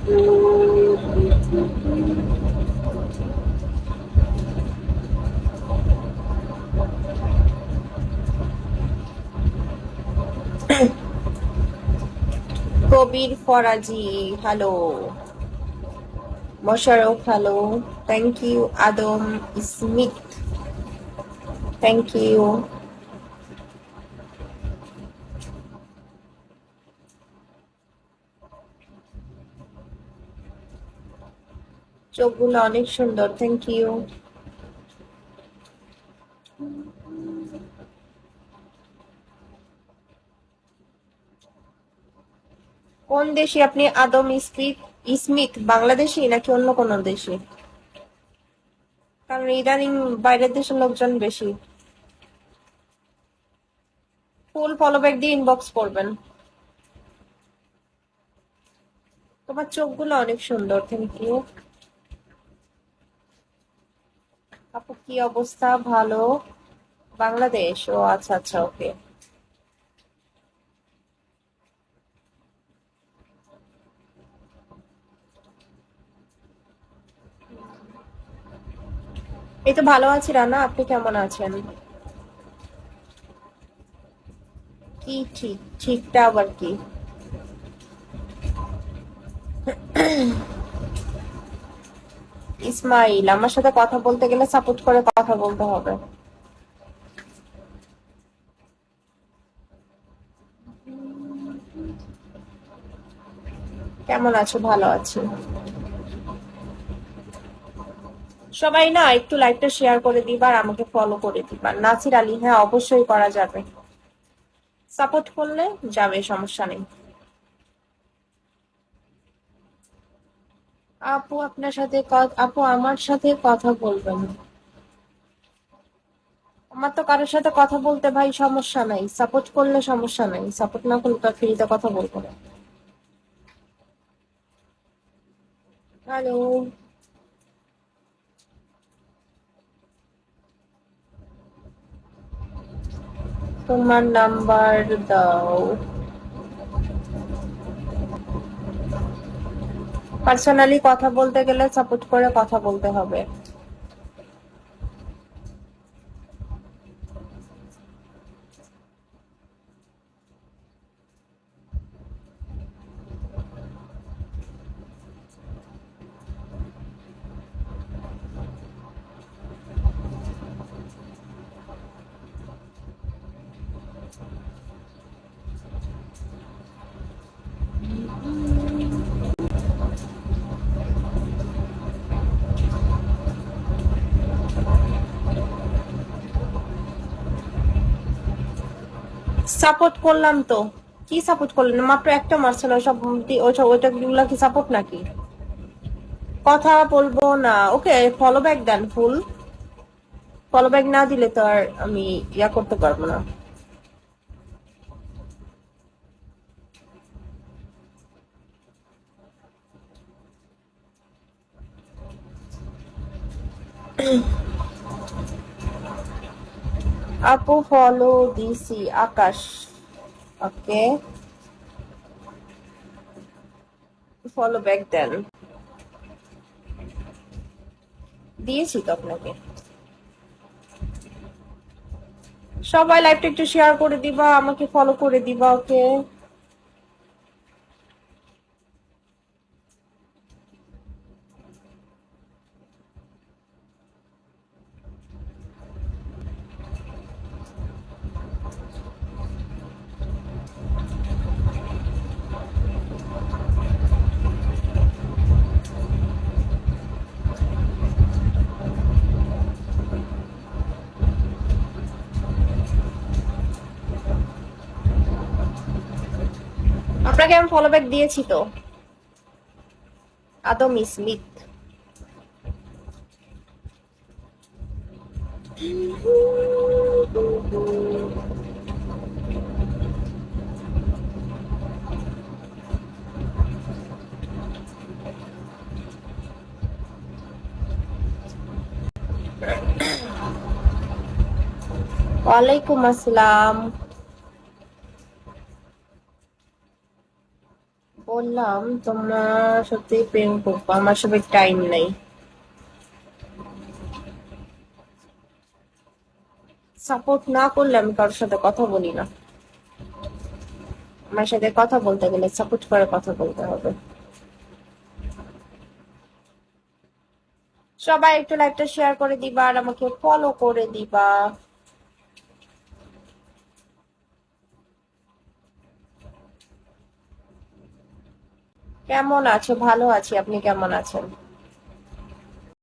Kabir Faraji, hello. Mosharraf, hello. Thank you. Adam Smith, thank you. চোখগুলো অনেক সুন্দর, থ্যাংক ইউ। কোন দেশি আপনি? আদম স্মিথ, স্মিথ বাংলাদেশি নাকি অন্য কোন দেশি? কারণ ইদানিং বাইরের দেশের লোকজন বেশি। ফুল ফলো ব্যাক দিয়ে ইনবক্স করবেন। তোমার চোখগুলো অনেক সুন্দর, থ্যাংক ইউ। আপু কি অবস্থা? ভালো। বাংলাদেশ, ও আচ্ছা আচ্ছা, ওকে। এই তো ভালো আছি রানা, আপনি কেমন আছেন? কি ঠিক? ঠিকটা আবার কি? ইসমাইল, আমার সাথে কথা বলতে গেলে সাপোর্ট করে কথা বলতে হবে। কেমন আছো? ভালো আছি। সবাই না একটু লাইভটা শেয়ার করে দিবা আর আমাকে ফলো করে দিবা। নাসির আলী, হ্যাঁ অবশ্যই করা যাবে। সাপোর্ট করলে যাবে, সমস্যা নেই। আপু আপনার সাথে আপু আমার সাথে কথা বলবেন। আমার তো কারোর সাথে কথা বলতে ভাই সমস্যা নাই, সাপোর্ট করলে সমস্যা নাই, সাপোর্ট না করলে তো ফ্রিতে কথা বলবো না। হ্যালো। তোমার নাম্বার দাও। পার্সোনালি কথা বলতে গেলে সাপোর্ট করে কথা বলতে হবে। সাপোর্ট করলাম তো। কি সাপোর্ট করলেন? মাত্র একটা মারছেন, ওইসব ওইসব ওইটা গুলা কি সাপোর্ট নাকি? কথা বলবো না, ওকে ফলো ব্যাক দেন ফুল। ফলো ব্যাক না দিলে তো আর আমি ইয়া করতে পারবো না। আপু ফলো দিছি, আকাশ। ওকে, ফলো ব্যাক দেন। দিয়েছি তো আপনাকে। সবাই লাইভটা একটু শেয়ার করে দিবা, আমাকে ফলো করে দিবা, ওকে। আপনাকে আমি ফলো ব্যাক দিয়েছি তো। আদম স্মিথ। ওয়ালাইকুম আসসালাম। বললাম তোমার সাথে প্রেম করবো, আমার সাথে টাইম নেই। সাপোর্ট না করলে আমি কারোর সাথে কথা বলি না। আমার সাথে কথা বলতে গেলে সাপোর্ট করে কথা বলতে হবে। সবাই একটু লাইভটা শেয়ার করে দিবা আর আমাকে ফলো করে দিবা। কেমন আছো? ভালো আছি, আপনি কেমন আছেন?